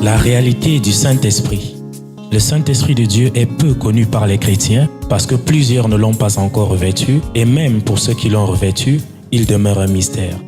La réalité du Saint-Esprit. Le Saint-Esprit de Dieu est peu connu par les chrétiens parce que plusieurs ne l'ont pas encore revêtu et même pour ceux qui l'ont revêtu, il demeure un mystère.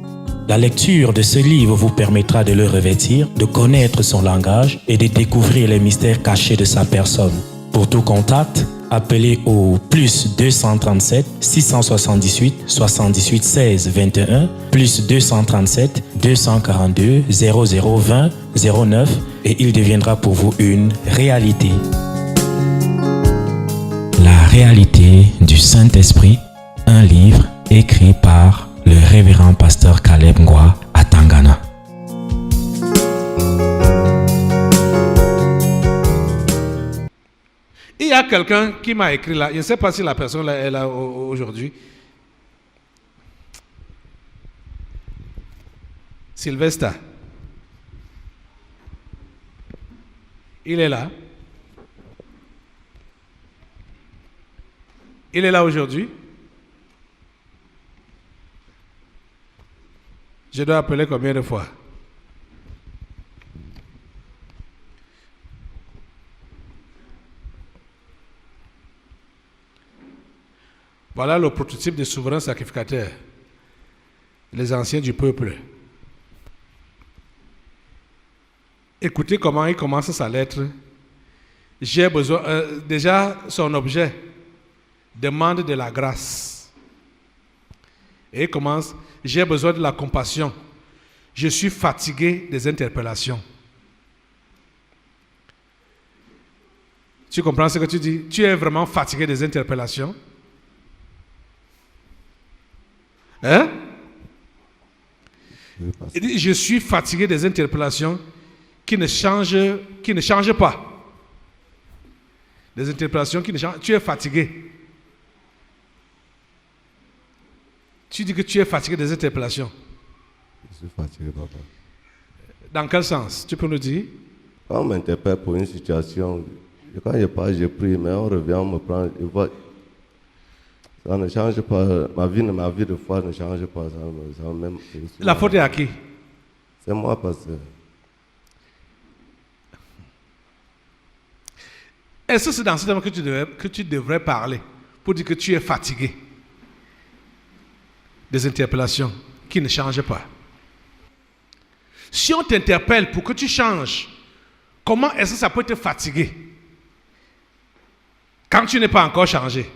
La lecture de ce livre vous permettra de le revêtir, de connaître son langage et de découvrir les mystères cachés de sa personne. Pour tout contact, appelez au plus 237 678 78 16 21 plus 237 242 0020 09 et il deviendra pour vous une réalité. La réalité du Saint-Esprit, un livre écrit par le révérend pasteur Caleb Ngwa à Tangana. Il y a quelqu'un qui m'a écrit là, je ne sais pas si la personne là est là aujourd'hui. Sylvester. Il est là. Il est là aujourd'hui. Je dois appeler combien de fois? Voilà le prototype des souverains sacrificateurs, les anciens du peuple. Écoutez comment il commence sa lettre. J'ai besoin, déjà son objet demande de la grâce. Et il commence, j'ai besoin de la compassion. Je suis fatigué des interpellations. Tu comprends ce que tu dis? Tu es vraiment fatigué des interpellations? Hein? Il dit, je suis fatigué des interpellations qui ne changent pas. Des interpellations qui ne changent. Tu es fatigué. Tu dis que tu es fatigué des interpellations. Je suis fatigué, papa. Dans quel sens? Tu peux nous dire? Quand on m'interpelle pour une situation, quand je pars, je prie, mais on revient, on me prend, je vois. Ça ne change pas, ma vie de foi ne change pas. Ça même, la faute est à qui? C'est moi, pasteur. Est-ce que c'est dans ce terme que tu devrais parler pour dire que tu es fatigué des interpellations qui ne changent pas? Si on t'interpelle pour que tu changes, comment est-ce que ça peut te fatiguer quand tu n'es pas encore changé?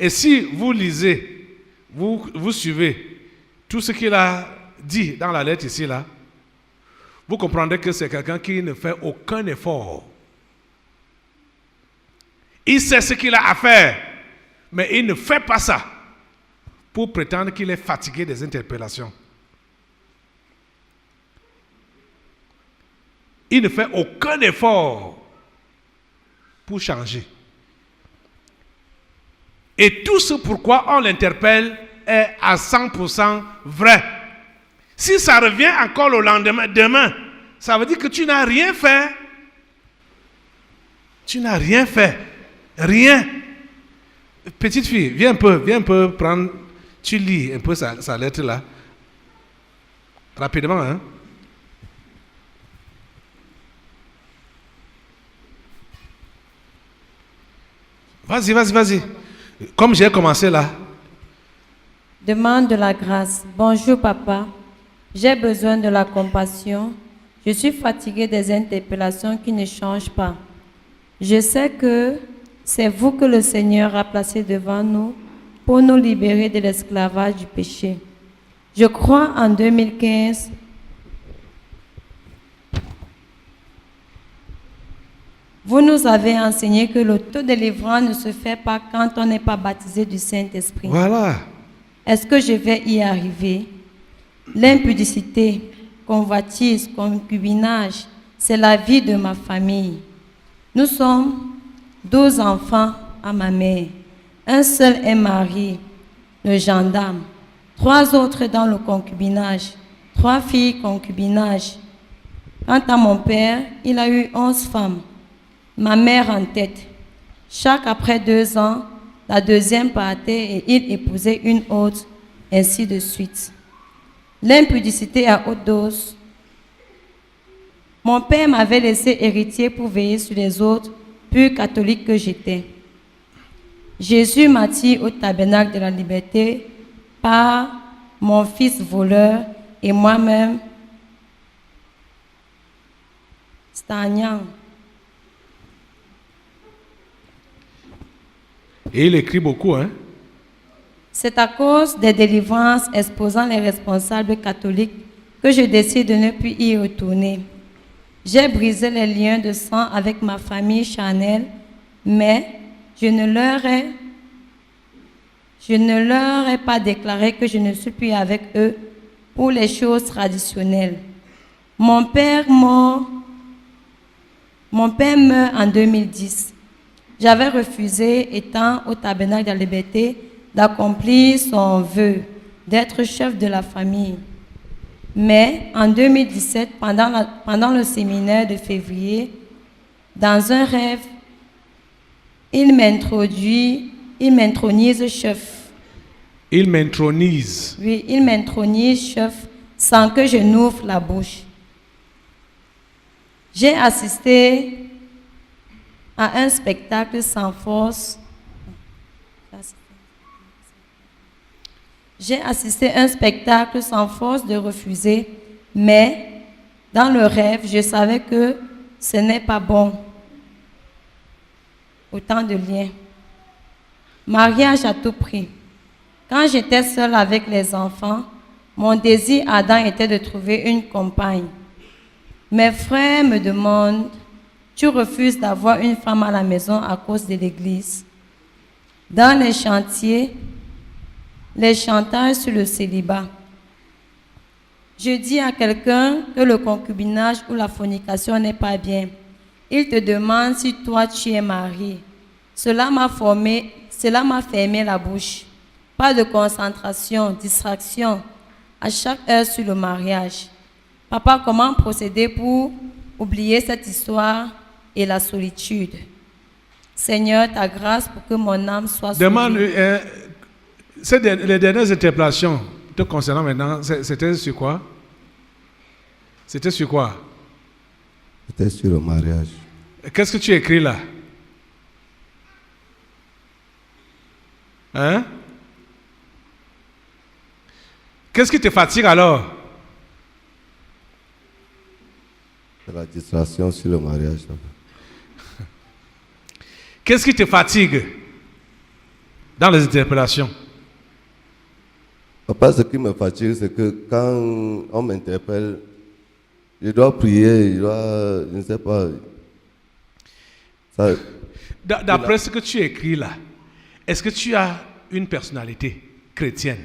Et si vous lisez, vous suivez tout ce qu'il a dit dans la lettre ici, là, vous comprendrez que c'est quelqu'un qui ne fait aucun effort. Il sait ce qu'il a à faire, mais il ne fait pas ça pour prétendre qu'il est fatigué des interpellations. Il ne fait aucun effort pour changer. Et tout ce pourquoi on l'interpelle est à 100% vrai. Si ça revient encore le lendemain, demain, ça veut dire que tu n'as rien fait. Tu n'as rien fait. Rien. Petite fille, viens un peu prendre. Tu lis un peu sa lettre là. Rapidement, hein. Vas-y. Comme j'ai commencé là. Demande de la grâce. Bonjour papa. J'ai besoin de la compassion. Je suis fatigué des interpellations qui ne changent pas. Je sais que c'est vous que le Seigneur a placé devant nous pour nous libérer de l'esclavage du péché. Je crois en 2015. Vous nous avez enseigné que l'autodélivrance ne se fait pas quand on n'est pas baptisé du Saint-Esprit. Voilà. Est-ce que je vais y arriver? L'impudicité, convoitise, concubinage, c'est la vie de ma famille. Nous sommes 12 enfants à ma mère. Un seul est marié, le gendarme. 3 autres dans le concubinage. 3 filles concubinage. Quant à mon père, il a eu 11 femmes. Ma mère en tête. Chaque après 2 ans, la deuxième partait et il épousait une autre, ainsi de suite. L'impudicité à haute dose, Mon père m'avait laissé héritier pour veiller sur les autres, pur catholique que j'étais. Jésus m'attire au tabernacle de la liberté par mon fils voleur et moi-même, stagnant. Et il écrit beaucoup, hein? C'est à cause des délivrances exposant les responsables catholiques que je décide de ne plus y retourner. J'ai brisé les liens de sang avec ma famille charnelle, mais je ne leur ai pas déclaré que je ne suis plus avec eux pour les choses traditionnelles. Mon père meurt en 2010. J'avais refusé, étant au tabernacle de la liberté, d'accomplir son vœu, d'être chef de la famille. Mais en 2017, pendant le séminaire de février, dans un rêve, il m'intronise chef. Il m'intronise. Oui, il m'intronise chef sans que je n'ouvre la bouche. J'ai assisté à un spectacle sans force. J'ai assisté à un spectacle sans force de refuser, mais dans le rêve, je savais que ce n'est pas bon. Autant de liens. Mariage à tout prix. Quand j'étais seule avec les enfants, mon désir ardent était de trouver une compagne. Mes frères me demandent, tu refuses d'avoir une femme à la maison à cause de l'église. Dans les chantiers, les chantages sur le célibat. Je dis à quelqu'un que le concubinage ou la fornication n'est pas bien. Il te demande si toi tu es marié. Cela m'a fermé la bouche. Pas de concentration, distraction à chaque heure sur le mariage. Papa, comment procéder pour oublier cette histoire et la solitude? Seigneur, ta grâce pour que mon âme soit sauvée. Demande, les dernières interpellations te concernant maintenant, c'était sur quoi? C'était sur quoi? C'était sur le mariage. Qu'est-ce que tu écris là? Hein? Qu'est-ce qui te fatigue alors? C'est la distraction sur le mariage. Qu'est-ce qui te fatigue dans les interpellations? Papa, ce qui me fatigue, c'est que quand on m'interpelle, je dois prier, je ne sais pas. D'après ce que tu écris là, est-ce que tu as une personnalité chrétienne?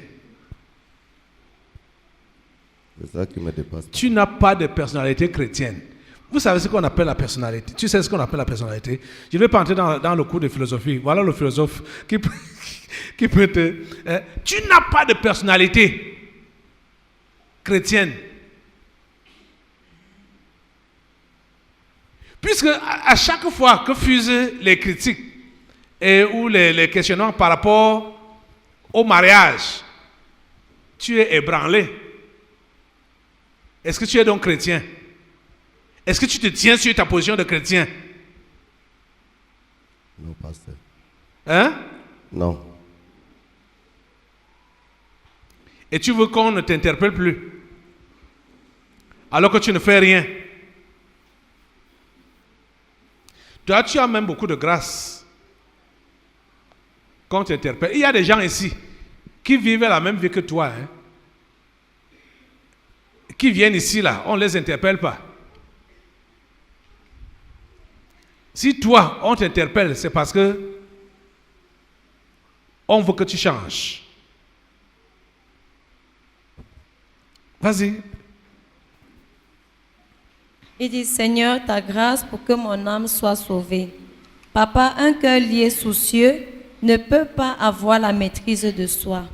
C'est ça qui me dépasse. Tu n'as pas de personnalité chrétienne. Vous savez ce qu'on appelle la personnalité. Tu sais ce qu'on appelle la personnalité. Je ne vais pas entrer dans le cours de philosophie. Voilà le philosophe qui peut te... tu n'as pas de personnalité chrétienne. Puisque à chaque fois que fusent les critiques ou les questionnements par rapport au mariage, tu es ébranlé. Est-ce que tu es donc chrétien? Est-ce que tu te tiens sur ta position de chrétien? Non, pasteur. Hein? Non. Et tu veux qu'on ne t'interpelle plus? Alors que tu ne fais rien. Toi, tu as même beaucoup de grâce qu'on t'interpelle. Il y a des gens ici qui vivent la même vie que toi. Hein? Qui viennent ici, là, on ne les interpelle pas. Si toi, on t'interpelle, c'est parce que on veut que tu changes. Vas-y. Il dit, Seigneur, ta grâce pour que mon âme soit sauvée. Papa, un cœur lié soucieux ne peut pas avoir la maîtrise de soi.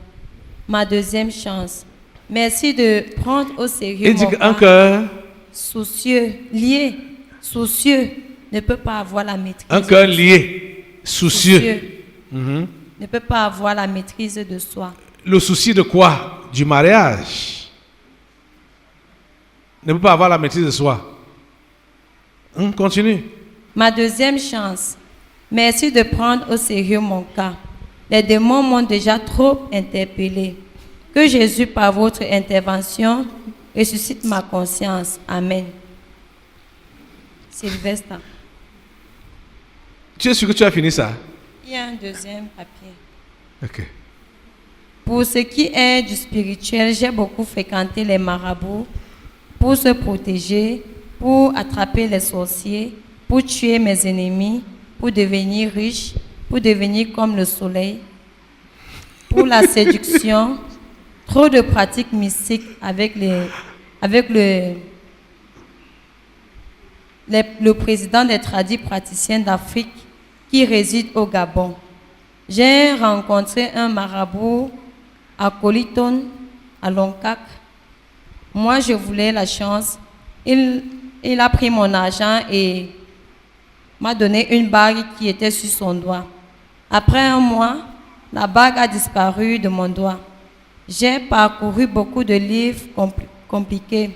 Ma deuxième chance. Merci de prendre au sérieux Il dit mon qu'un cas. cœur, Soucieux, lié, soucieux, ne peut pas avoir la maîtrise. un cœur lié, soucieux. Mhm. Ne peut pas avoir la maîtrise de soi. Le souci de quoi? Du mariage. Ne peut pas avoir la maîtrise de soi. Continue. Ma deuxième chance. Merci de prendre au sérieux mon cas. Les démons m'ont déjà trop interpellé. Que Jésus, par votre intervention, ressuscite ma conscience. Amen. Sylvestre. Tu es sûr que tu as fini ça? Il y a un deuxième papier. Ok. Pour ce qui est du spirituel, j'ai beaucoup fréquenté les marabouts pour se protéger, pour attraper les sorciers, pour tuer mes ennemis, pour devenir riche, pour devenir comme le soleil, pour la séduction, trop de pratiques mystiques avec le président des tradis praticiens d'Afrique qui réside au Gabon. J'ai rencontré un marabout à Coliton, à Loncac. Moi, je voulais la chance. Il a pris mon argent et m'a donné une bague qui était sur son doigt. Après un mois, la bague a disparu de mon doigt. J'ai parcouru beaucoup de livres compliqués.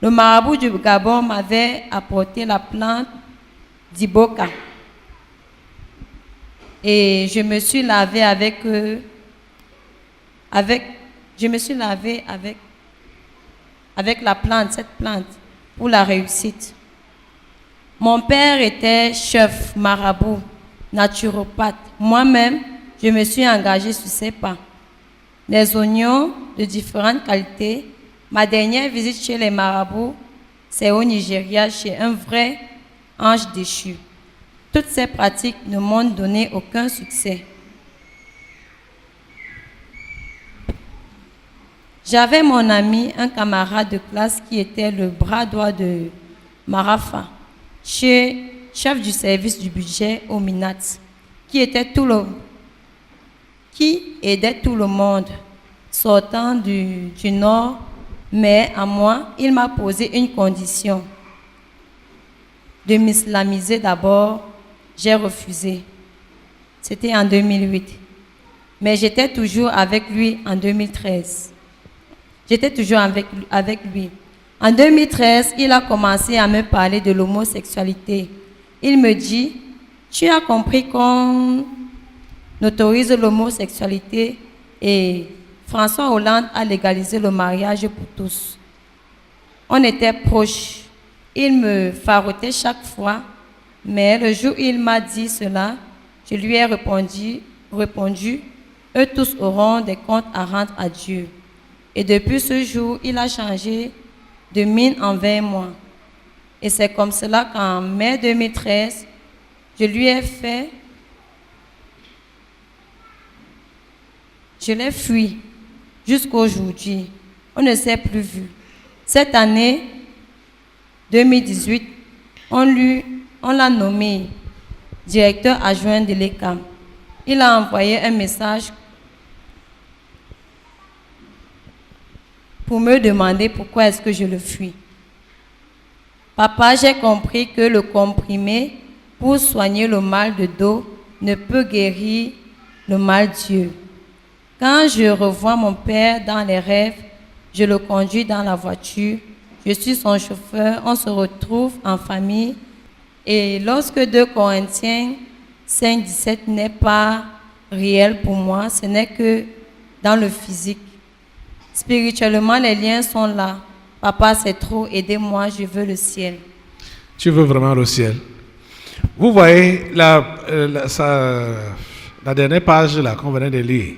Le marabout du Gabon m'avait apporté la plante d'Iboka. Et je me suis lavé avec la plante, cette plante, pour la réussite. Mon père était chef, marabout, naturopathe. Moi-même, je me suis engagée sur ses pas. Les oignons de différentes qualités. Ma dernière visite chez les marabouts, c'est au Nigeria, chez un vrai ange déchu. Toutes ces pratiques ne m'ont donné aucun succès. J'avais mon ami, un camarade de classe qui était le bras droit de Marafa, chef du service du budget au Minat, qui aidait tout le monde sortant du nord, mais à moi, il m'a posé une condition. De m'islamiser d'abord, j'ai refusé. C'était en 2008. Mais j'étais toujours avec lui en 2013. J'étais toujours avec lui. En 2013, il a commencé à me parler de l'homosexualité. Il me dit, tu as compris qu'on autorise l'homosexualité et François Hollande a légalisé le mariage pour tous. On était proches. Il me farotait chaque fois, mais le jour où il m'a dit cela, je lui ai répondu, eux tous auront des comptes à rendre à Dieu. Et depuis ce jour, il a changé de mine envers moi. Et c'est comme cela qu'en mai 2013, je l'ai fui jusqu'à aujourd'hui. On ne s'est plus vu. Cette année 2018, on l'a nommé directeur adjoint de l'ECAM. Il a envoyé un message pour me demander pourquoi est-ce que je le fuis. Papa, j'ai compris que le comprimé pour soigner le mal de dos ne peut guérir le mal Dieu. Quand je revois mon père dans les rêves, je le conduis dans la voiture, je suis son chauffeur, on se retrouve en famille. Et lorsque 2 Corinthiens 5:17 n'est pas réel pour moi, ce n'est que dans le physique. Spirituellement, les liens sont là. Papa, c'est trop, aidez-moi, je veux le ciel. Tu veux vraiment le ciel? Vous voyez la dernière page là qu'on venait de lire.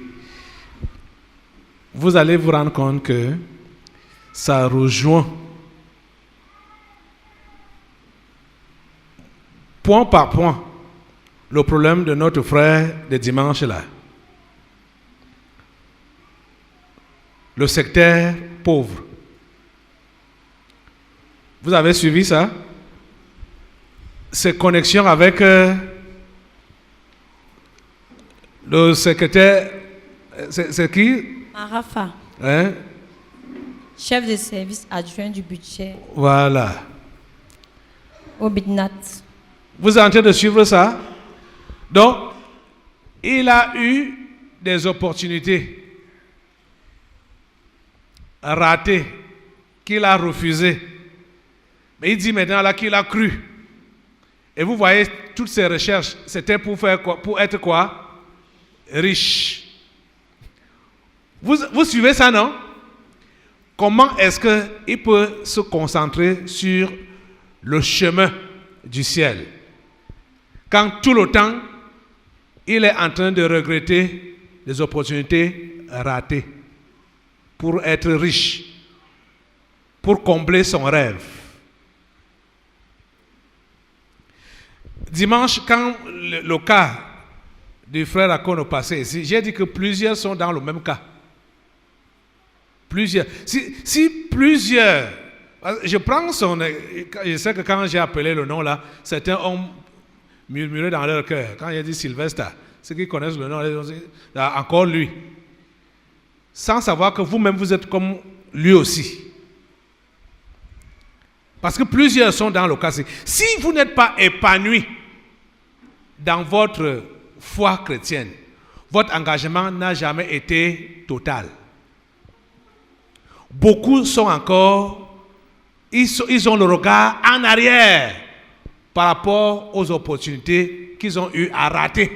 Vous allez vous rendre compte que ça rejoint point par point le problème de notre frère de dimanche là. Le secteur pauvre. Vous avez suivi ça? Ces connexions avec le secrétaire, c'est qui? Marafa, Hein? chef de service adjoint du budget Voilà. au Bidnat. Vous êtes en train de suivre ça? Donc, il a eu des opportunités ratées qu'il a refusées. Mais il dit maintenant là qu'il a cru Et vous voyez, toutes ces recherches, c'était pour faire quoi? Pour être quoi? Riche. Vous suivez ça, non? Comment est-ce qu'il peut se concentrer sur le chemin du ciel quand tout le temps, il est en train de regretter les opportunités ratées pour être riche, pour combler son rêve? Dimanche, quand le cas du frère Akon est passé ici, j'ai dit que plusieurs sont dans le même cas. Plusieurs. Si plusieurs... Je prends son... Je sais que quand j'ai appelé le nom là, certains ont murmuré dans leur cœur. Quand il a dit Sylvester, ceux qui connaissent le nom, ils ont dit, encore lui. Sans savoir que vous-même vous êtes comme lui aussi. Parce que plusieurs sont dans le cas. Si vous n'êtes pas épanoui dans votre foi chrétienne, votre engagement n'a jamais été total. Beaucoup sont encore, ils ont le regard en arrière par rapport aux opportunités qu'ils ont eu à rater.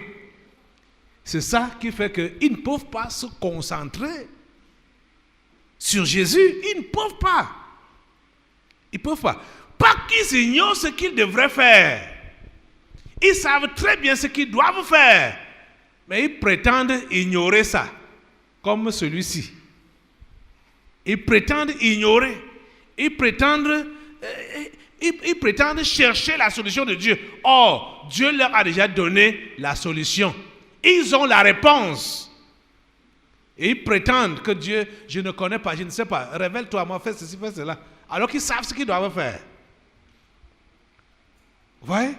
C'est ça qui fait qu'ils ne peuvent pas se concentrer sur Jésus. Ils ne peuvent pas. Ils ne peuvent pas. Pas qu'ils ignorent ce qu'ils devraient faire. Ils savent très bien ce qu'ils doivent faire. Mais ils prétendent ignorer ça. Comme celui-ci. Ils prétendent ignorer. Ils prétendent chercher la solution de Dieu. Or, Dieu leur a déjà donné la solution. Ils ont la réponse. Et ils prétendent que Dieu, je ne connais pas, je ne sais pas. Révèle-toi, moi, fais ceci, fais cela. Alors qu'ils savent ce qu'ils doivent faire. Vous voyez?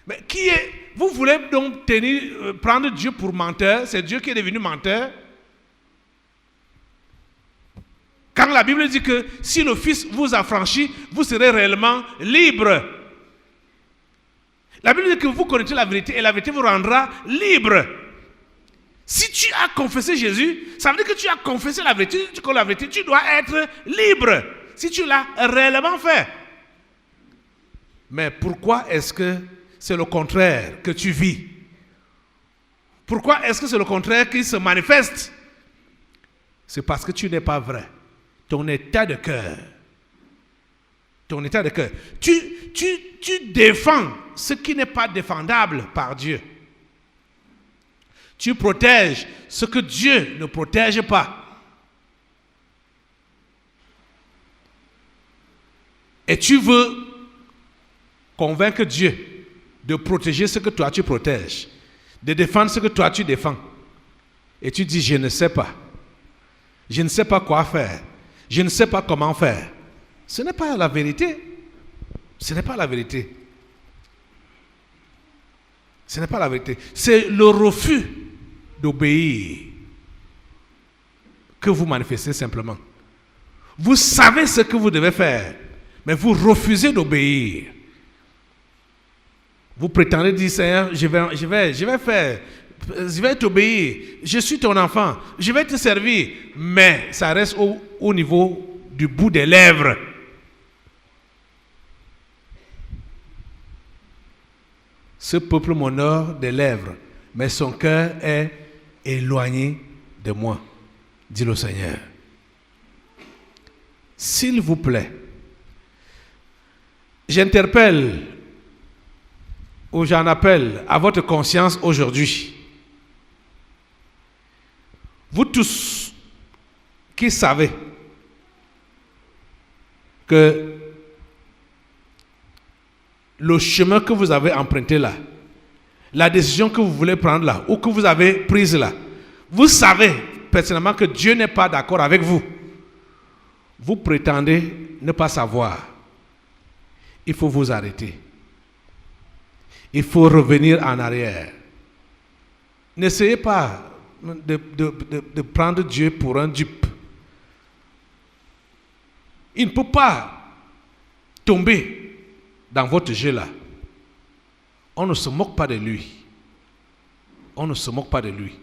Mais qui est... Vous voulez donc prendre Dieu pour menteur? C'est Dieu qui est devenu menteur? Quand la Bible dit que si le Fils vous affranchit, vous serez réellement libre. La Bible dit que vous connaîtrez la vérité et la vérité vous rendra libre. Si tu as confessé Jésus, ça veut dire que tu as confessé la vérité, tu dois être libre. Si tu l'as réellement fait. Mais pourquoi est-ce que c'est le contraire que tu vis? Pourquoi est-ce que c'est le contraire qui se manifeste? C'est parce que tu n'es pas vrai. Ton état de cœur. Ton état de cœur. Tu défends ce qui n'est pas défendable par Dieu. Tu protèges ce que Dieu ne protège pas. Et tu veux convaincre Dieu de protéger ce que toi tu protèges, de défendre ce que toi tu défends. Et tu dis, je ne sais pas. Je ne sais pas quoi faire. Je ne sais pas comment faire. Ce n'est pas la vérité. Ce n'est pas la vérité. Ce n'est pas la vérité. C'est le refus d'obéir que vous manifestez simplement. Vous savez ce que vous devez faire, mais vous refusez d'obéir. Vous prétendez dire, Seigneur, je vais faire, je vais t'obéir, je suis ton enfant, je vais te servir, mais ça reste au niveau du bout des lèvres. Ce peuple m'honore des lèvres, mais son cœur est éloigné de moi, dit le Seigneur. S'il vous plaît, j'interpelle ou j'en appelle à votre conscience aujourd'hui. Vous tous qui savez que le chemin que vous avez emprunté là, la décision que vous voulez prendre là, ou que vous avez prise là, vous savez personnellement que Dieu n'est pas d'accord avec vous. Vous prétendez ne pas savoir. Il faut vous arrêter. Il faut revenir en arrière. N'essayez pas de prendre Dieu pour un dupe. Il ne peut pas tomber dans votre jeu là. On ne se moque pas de lui. On ne se moque pas de lui.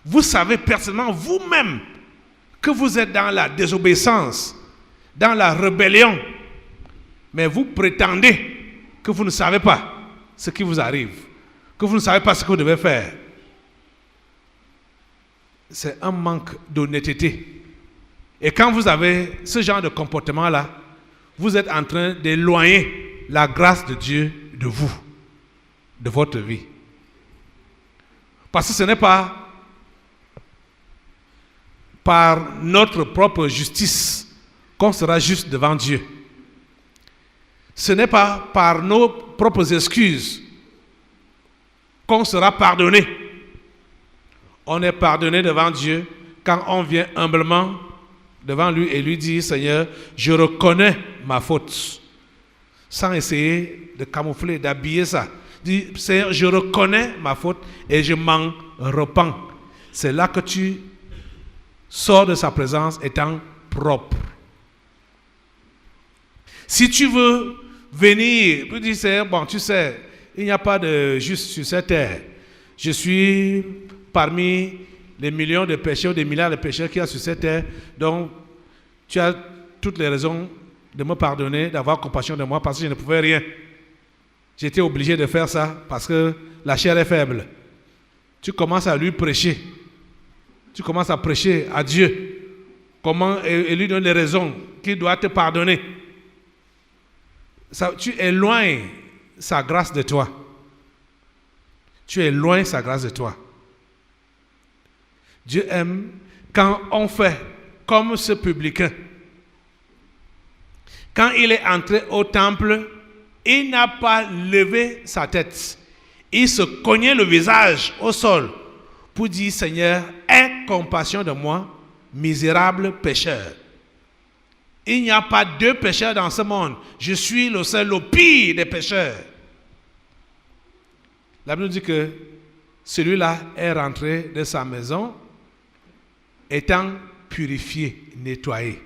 Vous savez personnellement vous-même que vous êtes dans la désobéissance, dans la rébellion, mais vous prétendez que vous ne savez pas ce qui vous arrive, que vous ne savez pas ce que vous devez faire. C'est un manque d'honnêteté. Et quand vous avez ce genre de comportement-là, vous êtes en train d'éloigner la grâce de Dieu de vous, de votre vie. Parce que ce n'est pas par notre propre justice qu'on sera juste devant Dieu. Ce n'est pas par nos propres excuses qu'on sera pardonné. On est pardonné devant Dieu quand on vient humblement devant lui et lui dit, Seigneur, je reconnais ma faute. Sans essayer de camoufler, d'habiller ça. Dis, Seigneur, je reconnais ma faute et je m'en repens. C'est là que tu sors de sa présence étant propre. Si tu veux venir, tu dis, Seigneur, bon, tu sais, il n'y a pas de juste sur cette terre. Je suis parmi les millions de pécheurs, des milliards de pécheurs qu'il y a sur cette terre. Donc, tu as toutes les raisons de me pardonner, d'avoir compassion de moi parce que je ne pouvais rien. J'étais obligé de faire ça parce que la chair est faible. Tu commences à lui prêcher. Tu commences à prêcher à Dieu. Comment, et lui donner les raisons qu'il doit te pardonner. Ça, tu éloignes sa grâce de toi. Tu éloignes sa grâce de toi. Dieu aime quand on fait comme ce publicain. Quand il est entré au temple, il n'a pas levé sa tête. Il se cognait le visage au sol pour dire, Seigneur, aie compassion de moi, misérable pécheur. Il n'y a pas deux pécheurs dans ce monde. Je suis le seul, le pire des pécheurs. La Bible dit que celui-là est rentré de sa maison étant purifié, nettoyé.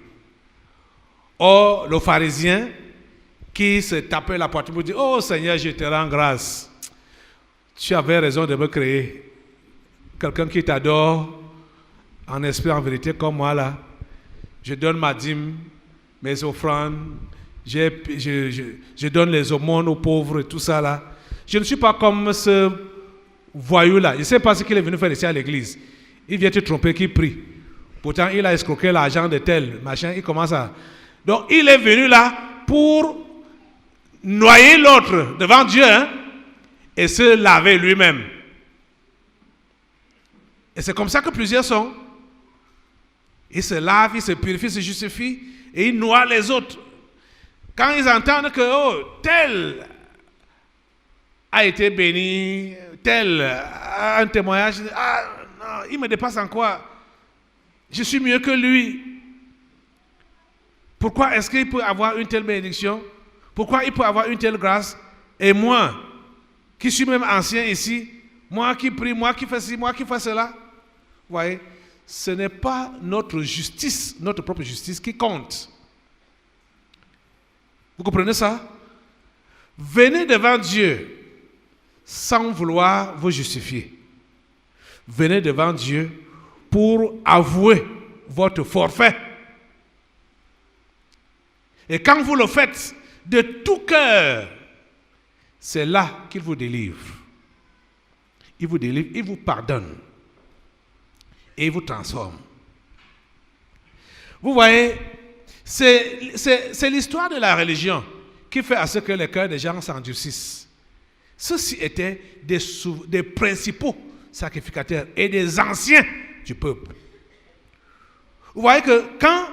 Or, le pharisien qui se tapait la poitrine pour dire, oh Seigneur, je te rends grâce. Tu avais raison de me créer. Quelqu'un qui t'adore en esprit, en vérité, comme moi là. Je donne ma dîme, mes offrandes, je donne les aumônes aux pauvres et tout ça là. Je ne suis pas comme ce voyou là. Je ne sais pas ce qu'il est venu faire ici à l'église. Il vient te tromper, qui prie. Pourtant, il a escroqué l'argent de tel, machin, il commence à... Donc, il est venu là pour noyer l'autre devant Dieu, hein, et se laver lui-même. Et c'est comme ça que plusieurs sont. Ils se lavent, ils se purifient, ils se justifient, et ils noient les autres. Quand ils entendent que, oh, tel a été béni, tel a un témoignage, ah non, il me dépasse en quoi? Je suis mieux que lui. Pourquoi est-ce qu'il peut avoir une telle bénédiction? Pourquoi il peut avoir une telle grâce? Et moi, qui suis même ancien ici, moi qui prie, moi qui fais ci, moi qui fais cela. Vous voyez, ce n'est pas notre justice, notre propre justice qui compte. Vous comprenez ça? Venez devant Dieu sans vouloir vous justifier. Venez devant Dieu pour avouer votre forfait. Et quand vous le faites de tout cœur, c'est là qu'il vous délivre. Il vous délivre, il vous pardonne. Et il vous transforme. Vous voyez, c'est l'histoire de la religion qui fait à ce que les cœurs des gens s'endurcissent. Ceux-ci étaient des principaux sacrificateurs et des anciens du peuple. Vous voyez que quand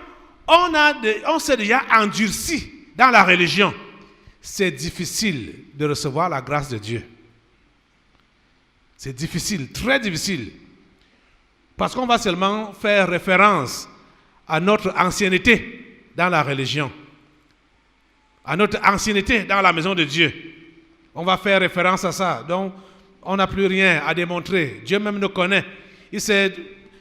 on s'est déjà endurci dans la religion, c'est difficile de recevoir la grâce de Dieu. C'est difficile, très difficile. Parce qu'on va seulement faire référence à notre ancienneté dans la religion, à notre ancienneté dans la maison de Dieu. On va faire référence à ça. Donc, on n'a plus rien à démontrer. Dieu même nous connaît. Il sait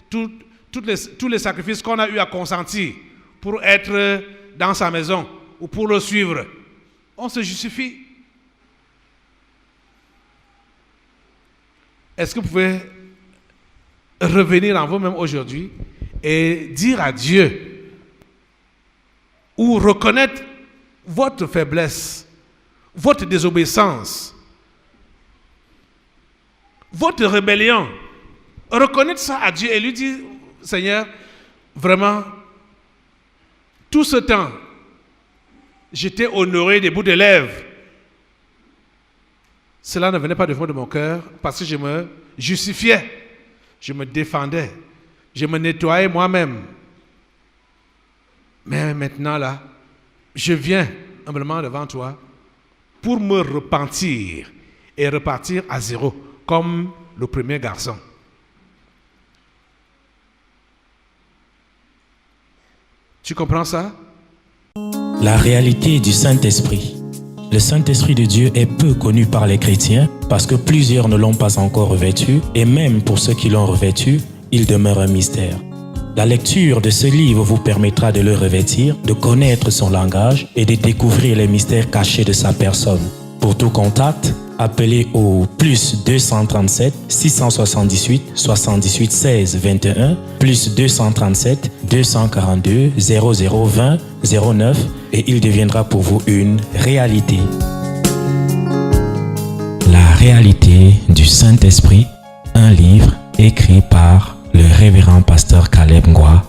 tous les sacrifices qu'on a eu à consentir pour être dans sa maison ou pour le suivre. On se justifie. Est-ce que vous pouvez revenir en vous-même aujourd'hui et dire à Dieu ou reconnaître votre faiblesse votre désobéissance, votre rébellion, reconnaître ça à Dieu et lui dire, Seigneur, vraiment, tout ce temps, j'étais honoré des bouts de lèvres. Cela ne venait pas du fond de mon cœur parce que je me justifiais, je me défendais, je me nettoyais moi-même. Mais maintenant là, je viens humblement devant toi pour me repentir et repartir à zéro, comme le premier garçon. Tu comprends ça? La réalité du Saint-Esprit. Le Saint-Esprit de Dieu est peu connu par les chrétiens parce que plusieurs ne l'ont pas encore revêtu et même pour ceux qui l'ont revêtu, il demeure un mystère. La lecture de ce livre vous permettra de le revêtir, de connaître son langage et de découvrir les mystères cachés de sa personne. Pour tout contact, appelez au plus 237 678 78 16 21 plus 237 242 0020 09 et il deviendra pour vous une réalité. La réalité du Saint-Esprit, un livre écrit par le révérend pasteur Caleb Ngwa